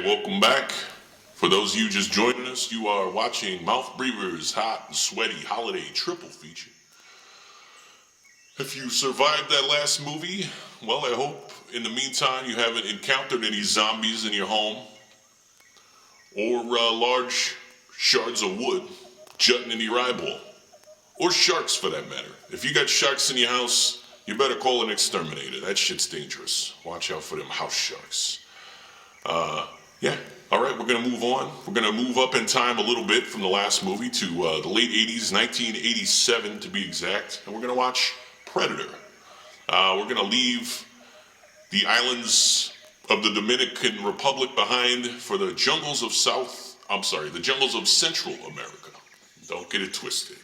welcome back. For those of you just joining us, you are watching Mouth Breather's Hot and Sweaty Holiday Triple Feature. If you survived that last movie, well, I hope in the meantime you haven't encountered any zombies in your home or large shards of wood jutting in your eyeball, or sharks for that matter. If you got sharks in your house, you better call an exterminator. That shit's dangerous. Watch out for them house sharks. Yeah. All right, we're going to move on. We're going to move up in time a little bit from the last movie to the late 80s, 1987 to be exact. And we're going to watch Predator. We're going to leave the islands of the Dominican Republic behind for the jungles of the jungles of Central America. Don't get it twisted.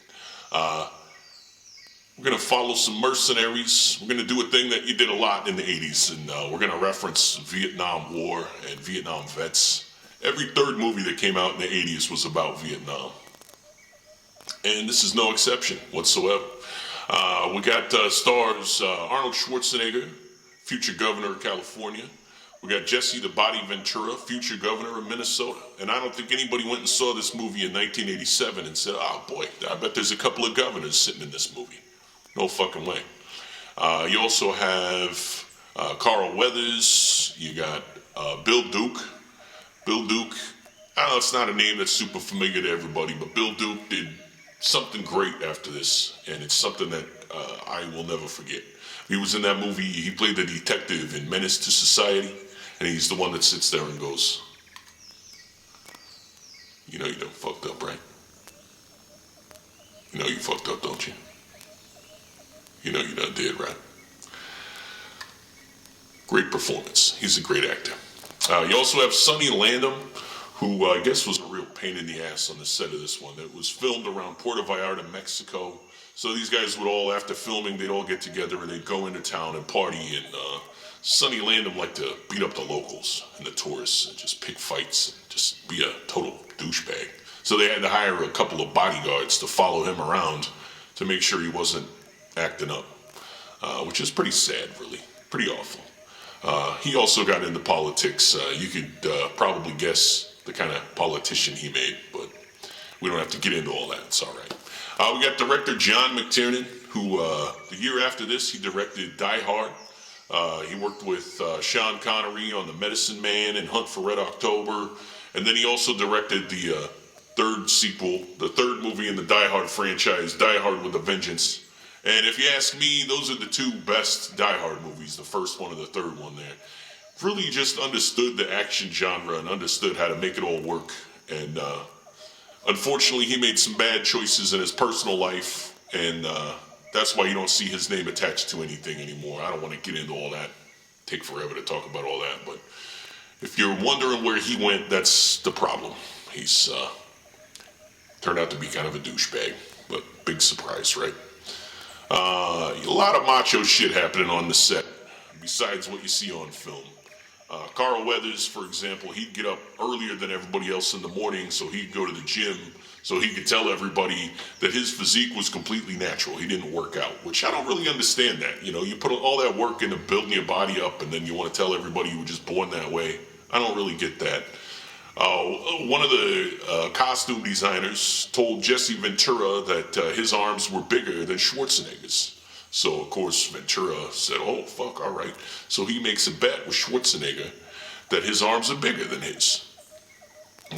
We're going to follow some mercenaries. We're going to do a thing that you did a lot in the 80s, and we're going to reference Vietnam War and Vietnam vets. Every third movie that came out in the 80s was about Vietnam. And this is no exception whatsoever. We got stars Arnold Schwarzenegger, future governor of California. We got Jesse the Body Ventura, future governor of Minnesota. And I don't think anybody went and saw this movie in 1987 and said, oh boy, I bet there's a couple of governors sitting in this movie. No fucking way. You also have Carl Weathers. You got Bill Duke. Bill Duke, I know it's not a name that's super familiar to everybody, but Bill Duke did something great after this, and it's something that I will never forget. He was in that movie, he played the detective in Menace to Society, and he's the one that sits there and goes, you know you done fucked up, right? You know you fucked up, don't you? You know you done did, right? Great performance. He's a great actor. You also have Sonny Landham, who I guess was a real pain in the ass on the set of this one. It was filmed around Puerto Vallarta, Mexico. So these guys would all, after filming, they'd all get together and they'd go into town and party. And Sonny Landham liked to beat up the locals and the tourists and just pick fights and just be a total douchebag. So they had to hire a couple of bodyguards to follow him around to make sure he wasn't acting up, which is pretty sad, really. Pretty awful. He also got into politics. You could probably guess the kind of politician he made, but we don't have to get into all that. It's all right. We got director John McTiernan, who the year after this, he directed Die Hard. He worked with Sean Connery on The Medicine Man and Hunt for Red October. And then he also directed the third sequel, the third movie in the Die Hard franchise, Die Hard with a Vengeance. And if you ask me, those are the two best Die Hard movies, the first one and the third one there. Really just understood the action genre and understood how to make it all work. And unfortunately, he made some bad choices in his personal life, and that's why you don't see his name attached to anything anymore. I don't want to get into all that. Take forever to talk about all that, but if you're wondering where he went, that's the problem. He's turned out to be kind of a douchebag, but big surprise, right? A lot of macho shit happening on the set, besides what you see on film. Carl Weathers, for example, he'd get up earlier than everybody else in the morning, so he'd go to the gym, so he could tell everybody that his physique was completely natural. He didn't work out, which I don't really understand that. You know, you put all that work into building your body up, and then you want to tell everybody you were just born that way. I don't really get that. One of the costume designers told Jesse Ventura that his arms were bigger than Schwarzenegger's. So, of course, Ventura said, oh, fuck, all right. So he makes a bet with Schwarzenegger that his arms are bigger than his.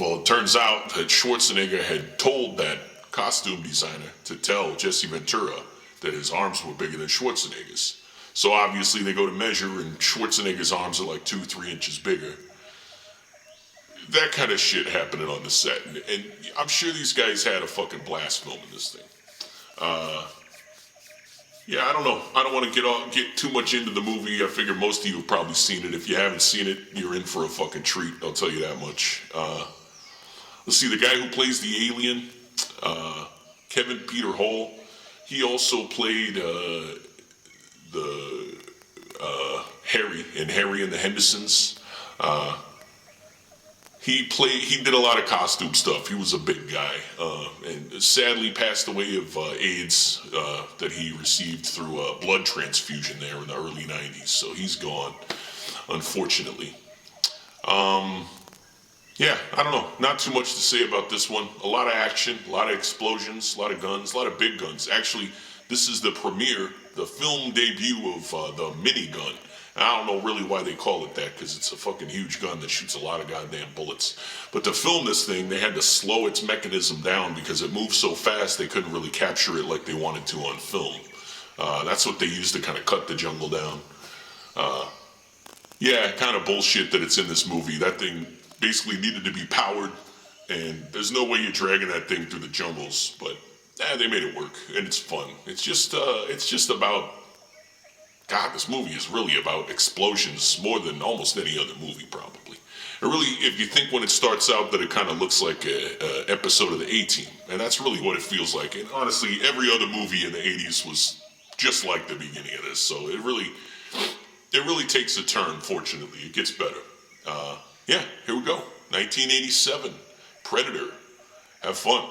Well, it turns out that Schwarzenegger had told that costume designer to tell Jesse Ventura that his arms were bigger than Schwarzenegger's. So obviously they go to measure and Schwarzenegger's arms are like 2-3 inches bigger. That kind of shit happening on the set. And I'm sure these guys had a fucking blast filming this thing. Yeah, I don't know. I don't want to get too much into the movie. I figure most of you have probably seen it. If you haven't seen it, you're in for a fucking treat. I'll tell you that much. Let's see, the guy who plays the alien, Kevin Peter Hall, he also played the Harry in Harry and the Hendersons. He did a lot of costume stuff. He was a big guy, and sadly passed away of AIDS that he received through a blood transfusion there in the early 90s. So he's gone, unfortunately. Yeah, I don't know. Not too much to say about this one. A lot of action, a lot of explosions, a lot of guns, a lot of big guns. Actually, this is the premiere, the film debut of the minigun. I don't know really why they call it that, because it's a fucking huge gun that shoots a lot of goddamn bullets. But to film this thing, they had to slow its mechanism down because it moved so fast they couldn't really capture it like they wanted to on film. That's what they used to kind of cut the jungle down. Yeah, kind of bullshit that it's in this movie. That thing basically needed to be powered, and there's no way you're dragging that thing through the jungles. But they made it work, and it's fun. It's just about. God, this movie is really about explosions more than almost any other movie, probably. It really, if you think when it starts out that it kind of looks like a episode of the A-Team, and that's really what it feels like. And honestly, every other movie in the '80s was just like the beginning of this. So it really takes a turn, fortunately. It gets better. Yeah, here we go. 1987. Predator. Have fun.